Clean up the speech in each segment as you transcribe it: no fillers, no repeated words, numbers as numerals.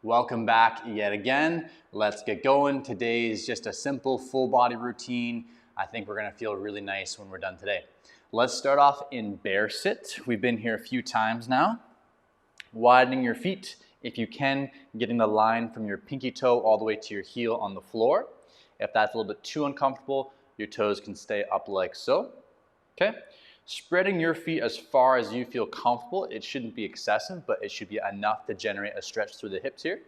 Welcome back yet again. Let's get going. Today is just a simple full body routine. I think we're gonna feel really nice when we're done today. Let's start off in bear sit. We've been here a few times now. Widening your feet, if you can, getting the line from your pinky toe all the way to your heel on the floor. If that's a little bit too uncomfortable, your toes can stay up like so. Okay? Spreading your feet as far as you feel comfortable. It shouldn't be excessive, but it should be enough to generate a stretch through the hips here.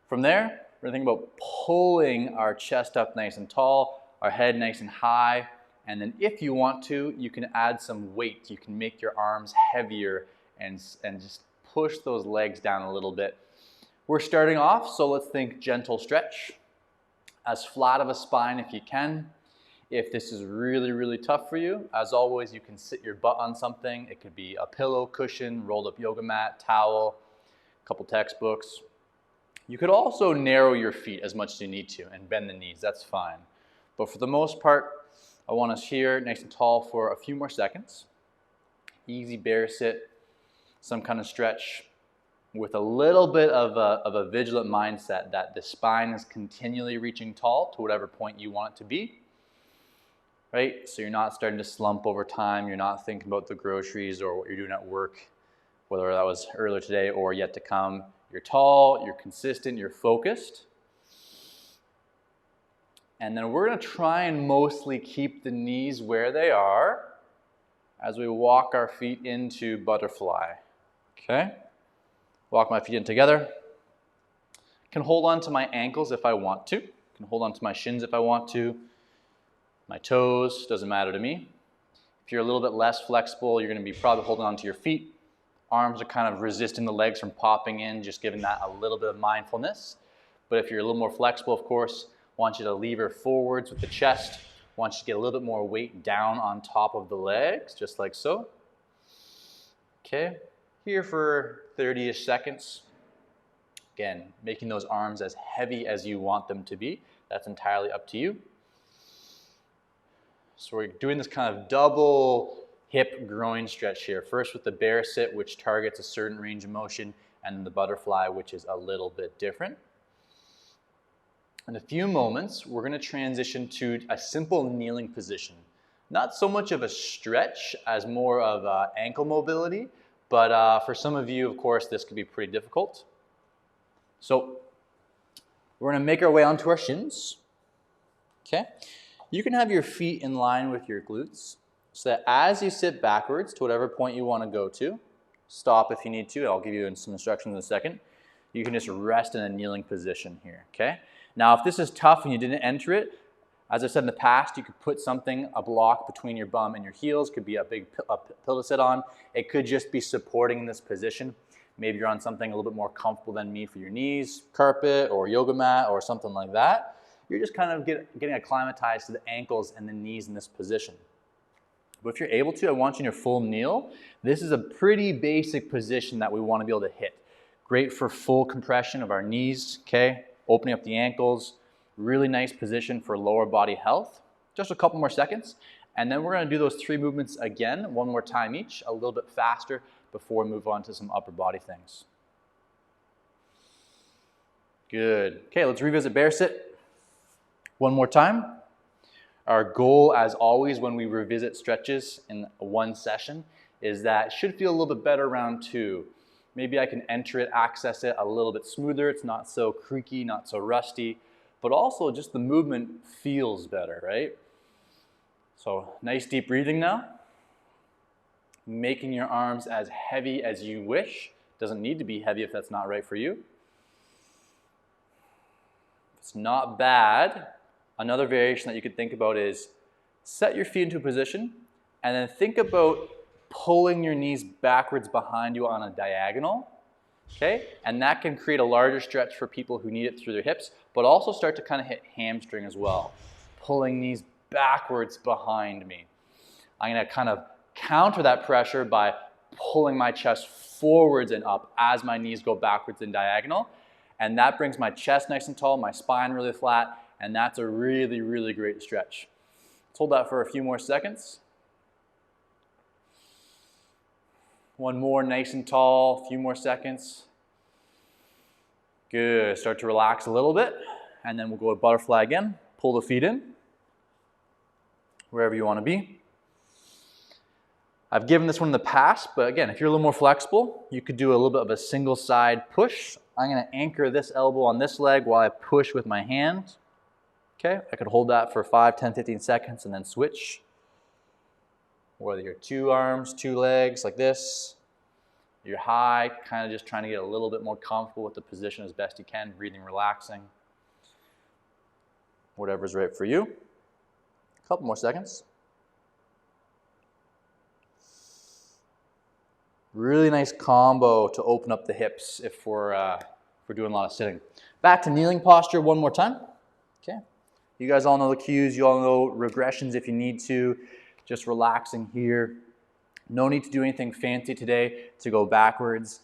From there, we're gonna think about pulling our chest up nice and tall, our head nice and high, and then if you want to, you can add some weight. You can make your arms heavier and just push those legs down a little bit. We're starting off, so let's think gentle stretch. As flat of a spine if you can. If this is really, really tough for you, as always, you can sit your butt on something. It could be a pillow, cushion, rolled up yoga mat, towel, a couple textbooks. You could also narrow your feet as much as you need to and bend the knees, that's fine. But for the most part, I want us here nice and tall for a few more seconds. Easy bear sit, some kind of stretch with a little bit of a vigilant mindset that the spine is continually reaching tall to whatever point you want it to be. Right? So you're not starting to slump over time. You're not thinking about the groceries or what you're doing at work, whether that was earlier today or yet to come. You're tall, you're consistent, you're focused. And then we're going to try and mostly keep the knees where they are as we walk our feet into butterfly. Okay? Walk my feet in together. Can hold on to my ankles if I want to. Can hold on to my shins if I want to. My toes, doesn't matter to me. If you're a little bit less flexible, you're going to be probably holding onto your feet. Arms are kind of resisting the legs from popping in, just giving that a little bit of mindfulness. But if you're a little more flexible, of course, I want you to lever forwards with the chest. I want you to get a little bit more weight down on top of the legs, just like so. Okay, here for 30-ish seconds. Again, making those arms as heavy as you want them to be. That's entirely up to you. So we're doing this kind of double hip groin stretch here. First with the bear sit, which targets a certain range of motion, and the butterfly, which is a little bit different. In a few moments, we're going to transition to a simple kneeling position. Not so much of a stretch as more of ankle mobility, but for some of you, of course, this could be pretty difficult. So we're going to make our way onto our shins. Okay. You can have your feet in line with your glutes so that as you sit backwards to whatever point you want to go to, stop if you need to. I'll give you some instructions in a second. You can just rest in a kneeling position here, okay? Now, if this is tough and you didn't enter it, as I said in the past, you could put something, a block between your bum and your heels. It could be a big pillow to sit on. It could just be supporting this position. Maybe you're on something a little bit more comfortable than me for your knees, carpet or yoga mat or something like that. You're just kind of getting acclimatized to the ankles and the knees in this position. But if you're able to, I want you in your full kneel. This is a pretty basic position that we want to be able to hit. Great for full compression of our knees, okay? Opening up the ankles. Really nice position for lower body health. Just a couple more seconds. And then we're going to do those 3 movements again, one more time each, a little bit faster before we move on to some upper body things. Good. Okay, let's revisit bear sit. One more time. Our goal, as always, when we revisit stretches in one session, is that it should feel a little bit better around 2. Maybe I can enter it, access it a little bit smoother. It's not so creaky, not so rusty, but also just the movement feels better, right? So nice deep breathing now. Making your arms as heavy as you wish. Doesn't need to be heavy if that's not right for you. It's not bad. Another variation that you could think about is set your feet into a position and then think about pulling your knees backwards behind you on a diagonal, okay? And that can create a larger stretch for people who need it through their hips, but also start to kind of hit hamstring as well. Pulling knees backwards behind me. I'm going to kind of counter that pressure by pulling my chest forwards and up as my knees go backwards and diagonal. And that brings my chest nice and tall, my spine really flat, and that's a really, really great stretch. Let's hold that for a few more seconds. One more, nice and tall, a few more seconds. Good, start to relax a little bit, and then we'll go to butterfly again. Pull the feet in, wherever you want to be. I've given this one in the past, but again, if you're a little more flexible, you could do a little bit of a single side push. I'm going to anchor this elbow on this leg while I push with my hand. Okay, I could hold that for 5, 10, 15 seconds and then switch. Whether you're 2 arms, 2 legs like this, you're high, kind of just trying to get a little bit more comfortable with the position as best you can, breathing, relaxing. Whatever's right for you. A couple more seconds. Really nice combo to open up the hips if we're doing a lot of sitting. Back to kneeling posture one more time. Okay. You guys all know the cues. You all know regressions if you need to. Just relaxing here. No need to do anything fancy today to go backwards.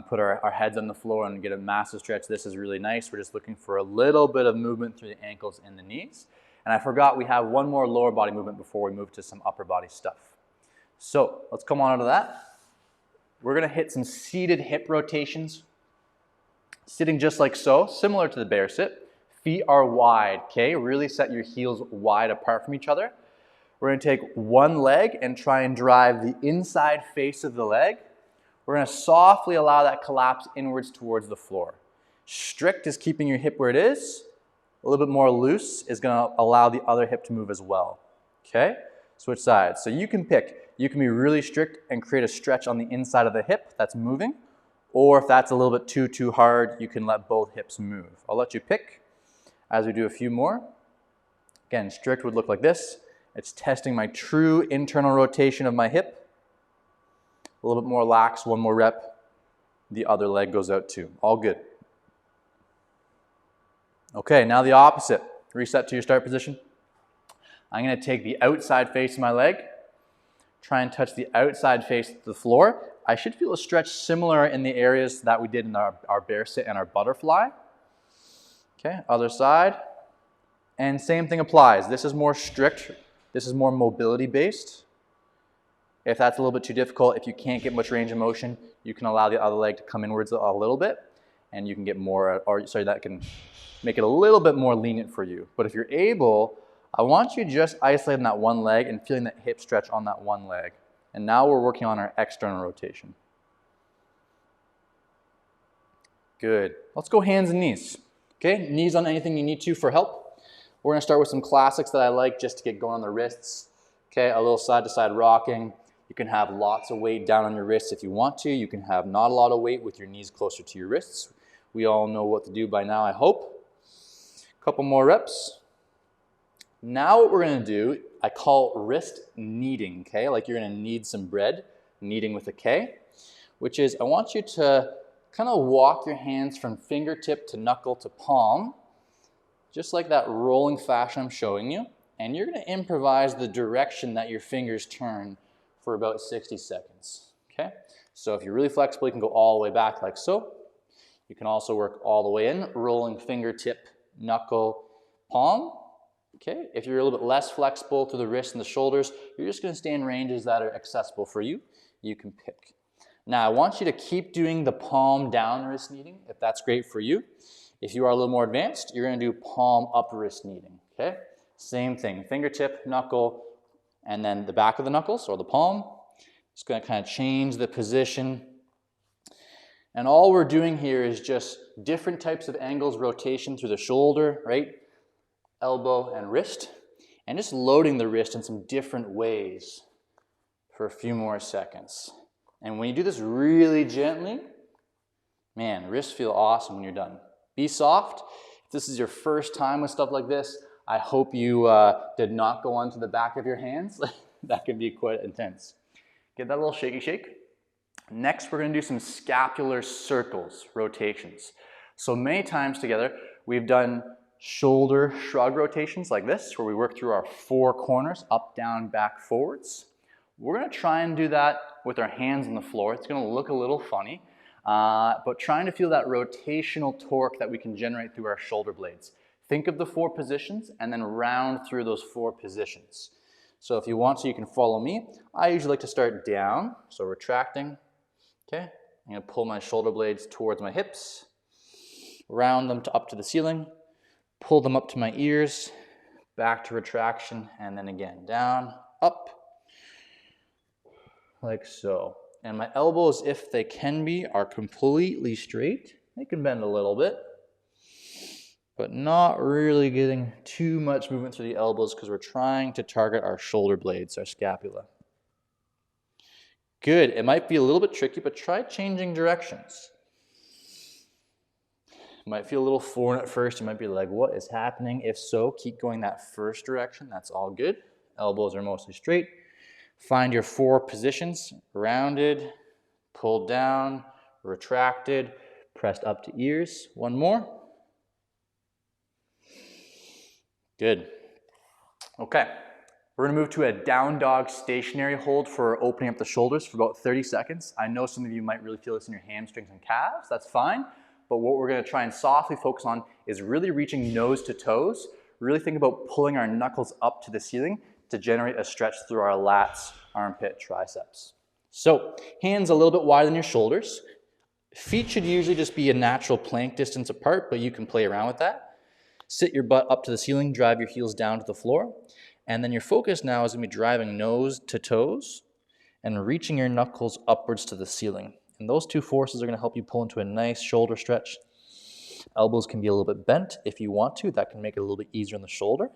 Put our heads on the floor and get a massive stretch. This is really nice. We're just looking for a little bit of movement through the ankles and the knees. And I forgot we have one more lower body movement before we move to some upper body stuff. So let's come on out of that. We're going to hit some seated hip rotations. Sitting just like so, similar to the bear sit. Feet are wide, okay? Really set your heels wide apart from each other. We're going to take one leg and try and drive the inside face of the leg. We're going to softly allow that collapse inwards towards the floor. Strict is keeping your hip where it is. A little bit more loose is going to allow the other hip to move as well. Okay? Switch sides. So you can pick. You can be really strict and create a stretch on the inside of the hip that's moving. Or if that's a little bit too hard, you can let both hips move. I'll let you pick as we do a few more. Again, strict would look like this. It's testing my true internal rotation of my hip. A little bit more lax, one more rep. The other leg goes out too. All good. Okay, now the opposite. Reset to your start position. I'm going to take the outside face of my leg. Try and touch the outside face of the floor. I should feel a stretch similar in the areas that we did in our bear sit and our butterfly. Okay, other side. And same thing applies. This is more strict. This is more mobility based. If that's a little bit too difficult, if you can't get much range of motion, you can allow the other leg to come inwards a little bit and you can get more, that can make it a little bit more lenient for you. But if you're able, I want you just isolating that one leg and feeling that hip stretch on that one leg. And now we're working on our external rotation. Good. Let's go hands and knees. Okay, knees on anything you need to for help. We're going to start with some classics that I like just to get going on the wrists. Okay, a little side-to-side rocking. You can have lots of weight down on your wrists if you want to. You can have not a lot of weight with your knees closer to your wrists. We all know what to do by now, I hope. A couple more reps. Now what we're going to do, I call wrist kneading, okay? Like you're going to knead some bread, kneading with a K, which is I want you to kind of walk your hands from fingertip to knuckle to palm, just like that rolling fashion I'm showing you. And you're going to improvise the direction that your fingers turn for about 60 seconds, okay? So if you're really flexible, you can go all the way back like so. You can also work all the way in, rolling fingertip, knuckle, palm, okay? If you're a little bit less flexible to the wrists and the shoulders, you're just going to stay in ranges that are accessible for you. You can pick. Now, I want you to keep doing the palm down wrist kneading, if that's great for you. If you are a little more advanced, you're going to do palm up wrist kneading, okay? Same thing, fingertip, knuckle, and then the back of the knuckles or the palm. Just going to kind of change the position. And all we're doing here is just different types of angles, rotation through the shoulder, right? Elbow and wrist. And just loading the wrist in some different ways for a few more seconds. And when you do this really gently, man, wrists feel awesome when you're done. Be soft. If this is your first time with stuff like this, I hope you did not go onto the back of your hands. That can be quite intense. Get that little shaky shake. Next, we're going to do some scapular circles, rotations. So many times together, we've done shoulder shrug rotations like this, where we work through our 4 corners, up, down, back, forwards. We're going to try and do that with our hands on the floor. It's going to look a little funny, but trying to feel that rotational torque that we can generate through our shoulder blades. Think of the 4 positions and then round through those 4 positions. So if you want to, you can follow me. I usually like to start down, so retracting. Okay, I'm going to pull my shoulder blades towards my hips. round them up to the ceiling, pull them up to my ears, back to retraction, and then again, down, up, like so. And my elbows, if they can be, are completely straight. They can bend a little bit, but not really getting too much movement through the elbows because we're trying to target our shoulder blades, our scapula. Good. It might be a little bit tricky, but try changing directions. It might feel a little foreign at first. You might be like, what is happening? If so, keep going that first direction. That's all good. Elbows are mostly straight. Find your 4 positions: rounded, pulled down, retracted, pressed up to ears. One more. Good. Okay. We're gonna move to a down dog stationary hold for opening up the shoulders for about 30 seconds. I know some of you might really feel this in your hamstrings and calves. That's fine. But what we're gonna try and softly focus on is really reaching nose to toes. Really think about pulling our knuckles up to the ceiling to generate a stretch through our lats, armpit, triceps. So, hands a little bit wider than your shoulders. Feet should usually just be a natural plank distance apart, but you can play around with that. Sit your butt up to the ceiling, drive your heels down to the floor. And then your focus now is gonna be driving nose to toes and reaching your knuckles upwards to the ceiling. And those 2 forces are gonna help you pull into a nice shoulder stretch. Elbows can be a little bit bent if you want to. That can make it a little bit easier on the shoulder.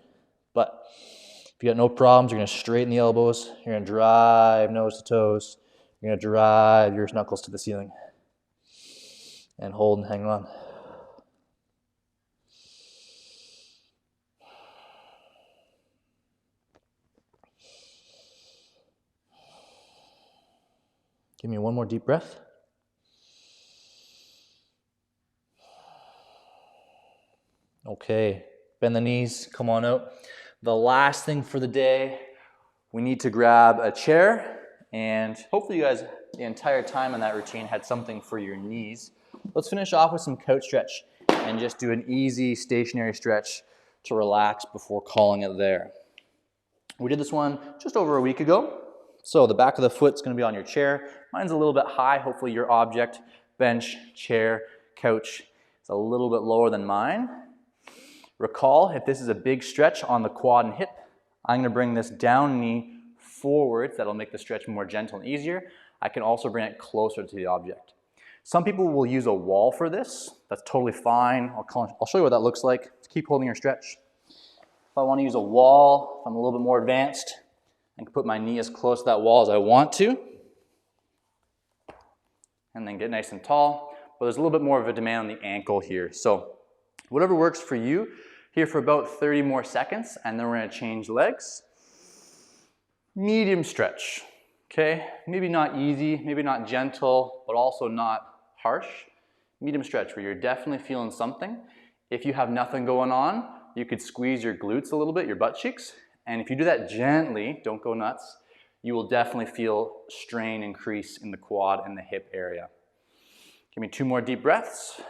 But if you got no problems, you're gonna straighten the elbows. You're gonna drive nose to toes. You're gonna drive your knuckles to the ceiling. And hold and hang on. Give me one more deep breath. Okay, bend the knees, come on out. The last thing for the day, we need to grab a chair, and hopefully you guys, the entire time in that routine, had something for your knees. Let's finish off with some couch stretch and just do an easy stationary stretch to relax before calling it there. We did this one just over a week ago. So the back of the foot's gonna be on your chair. Mine's a little bit high. Hopefully your object, bench, chair, couch, is a little bit lower than mine. Recall, if this is a big stretch on the quad and hip, I'm gonna bring this down knee forward. That'll make the stretch more gentle and easier. I can also bring it closer to the object. Some people will use a wall for this. That's totally fine. I'll show you what that looks like. Just keep holding your stretch. If I wanna use a wall, if I'm a little bit more advanced, I can put my knee as close to that wall as I want to, and then get nice and tall. But there's a little bit more of a demand on the ankle here. So whatever works for you, here for about 30 more seconds, and then we're gonna change legs. Medium stretch, okay? Maybe not easy, maybe not gentle, but also not harsh. Medium stretch where you're definitely feeling something. If you have nothing going on, you could squeeze your glutes a little bit, your butt cheeks. And if you do that gently, don't go nuts, you will definitely feel strain increase in the quad and the hip area. Give me 2 more deep breaths.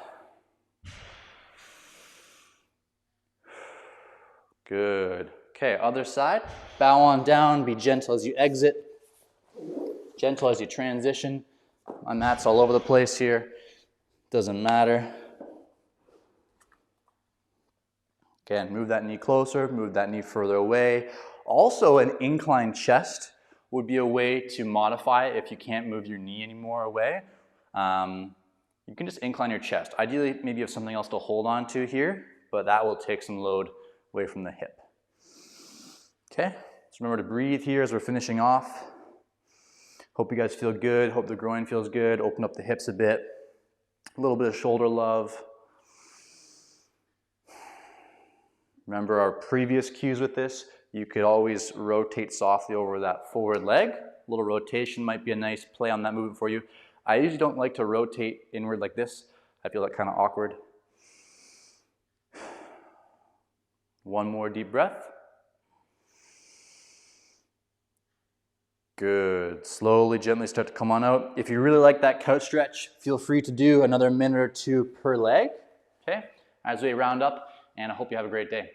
Good. Okay, other side. Bow on down, be gentle as you exit, gentle as you transition. My mat's all over the place here. Doesn't matter. Again, move that knee closer, move that knee further away. Also, an inclined chest would be a way to modify it if you can't move your knee anymore away. You can just incline your chest. Ideally, maybe you have something else to hold on to here, but that will take some load away from the hip. Okay, so remember to breathe here as we're finishing off. Hope you guys feel good. Hope the groin feels good. Open up the hips a bit. A little bit of shoulder love. Remember our previous cues with this. You could always rotate softly over that forward leg. A little rotation might be a nice play on that movement for you. I usually don't like to rotate inward like this. I feel like kind of awkward. One more deep breath. Good. Slowly, gently start to come on out. If you really like that couch stretch, feel free to do another minute or 2 per leg, okay, as we round up, and I hope you have a great day.